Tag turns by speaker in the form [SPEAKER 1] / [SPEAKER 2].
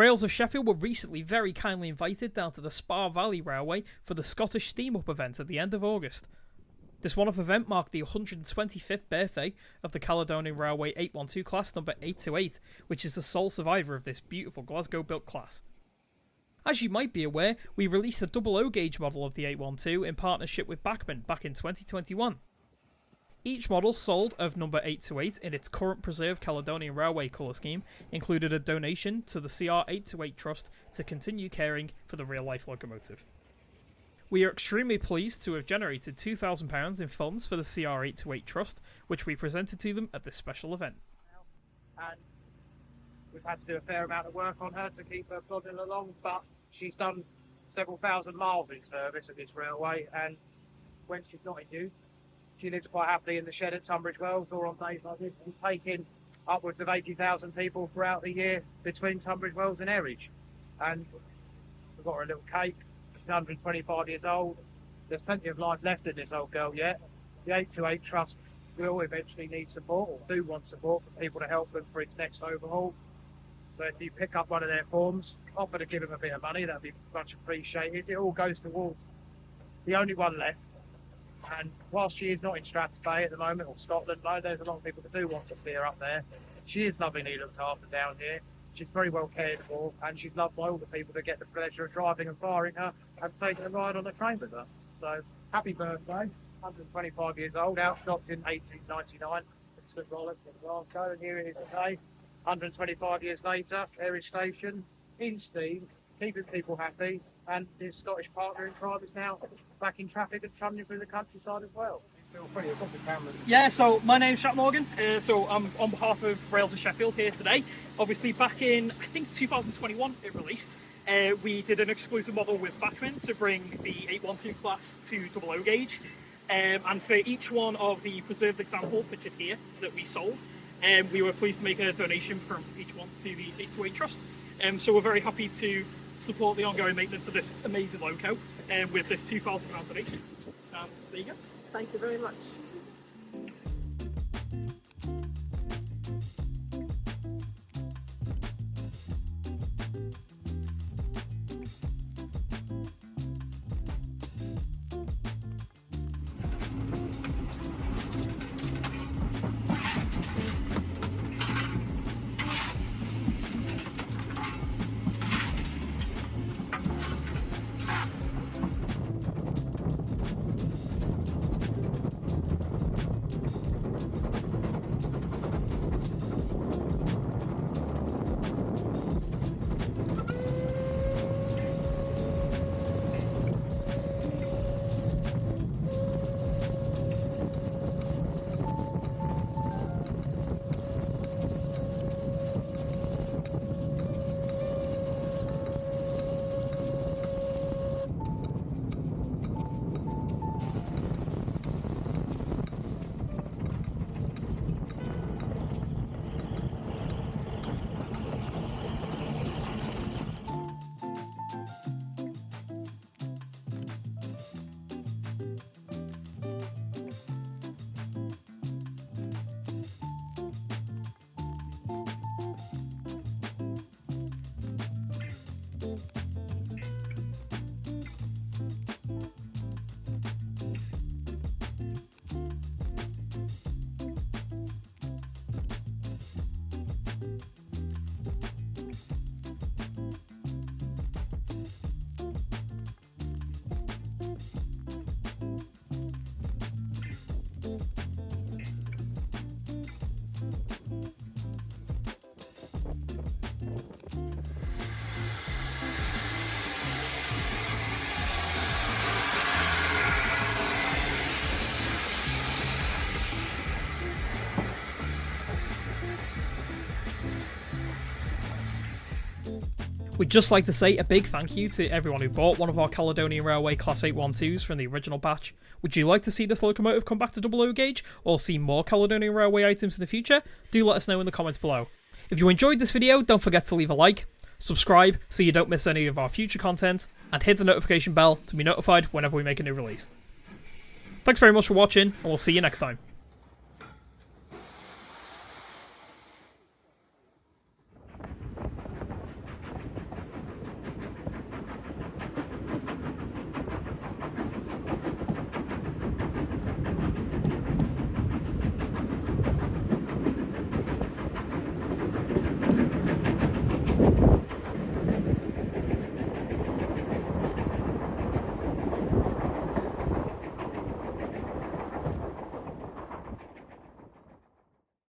[SPEAKER 1] Rails of Sheffield were recently very kindly invited down to the Spa Valley Railway for the Scottish Steam Up event at the end of August. This one-off event marked the 125th birthday of the Caledonian Railway 812 Class No. 828, which is the sole survivor of this beautiful Glasgow-built class. As you might be aware, we released a 00 gauge model of the 812 in partnership with Bachmann back in 2021. Each model sold of No. 828 in its current preserved Caledonian Railway colour scheme included a donation to the CR828 Trust to continue caring for the real-life locomotive. We are extremely pleased to have generated £2,000 in funds for the CR828 Trust, which we presented to them at this special event.
[SPEAKER 2] And we've had to do a fair amount of work on her to keep her plodding along, but she's done several thousand miles in service at this railway, and when she's not in use, she lives quite happily in the shed at Tunbridge Wells or on days like this, and taking upwards of 80,000 people throughout the year between Tunbridge Wells and Eridge. And we've got her a little cake. She's 125 years old. There's plenty of life left in this old girl yet. The 828 Trust will eventually need support, or do want support from people to help them for its next overhaul. So if you pick up one of their forms, offer to give them a bit of money, that'd be much appreciated. It all goes towards the only one left. And whilst she is not in Strathspey at the moment, or Scotland, no, there's a lot of people that do want to see her up there. She is lovingly looked after down here. She's very well cared for, and she's loved by all the people that get the pleasure of driving and firing her and taking a ride on the train with her. So, happy birthday, 125 years old, outstopped in 1899. Stood Rollock in Glasgow, and here it is today, 125 years later, Eridge Station, in steam, keeping people happy, and his Scottish partner in crime is now back in traffic and trundling through the countryside as well.
[SPEAKER 1] Yeah, so my name's Jack Morgan, so I'm on behalf of Rails of Sheffield here today. Obviously back in, I think 2021 it released, we did an exclusive model with Bachmann to bring the 812 class to 00 gauge, and for each one of the preserved examples pictured here that we sold, we were pleased to make a donation from each one to the 828 Trust. So we're very happy to support the ongoing maintenance of this amazing loco with this £2,000 donation. There you go.
[SPEAKER 3] Thank you very much.
[SPEAKER 1] We'd just like to say a big thank you to everyone who bought one of our Caledonian Railway Class 812s from the original batch. Would you like to see this locomotive come back to 00 gauge, or see more Caledonian Railway items in the future? Do let us know in the comments below. If you enjoyed this video, don't forget to leave a like, subscribe so you don't miss any of our future content, and hit the notification bell to be notified whenever we make a new release. Thanks very much for watching, and we'll see you next time.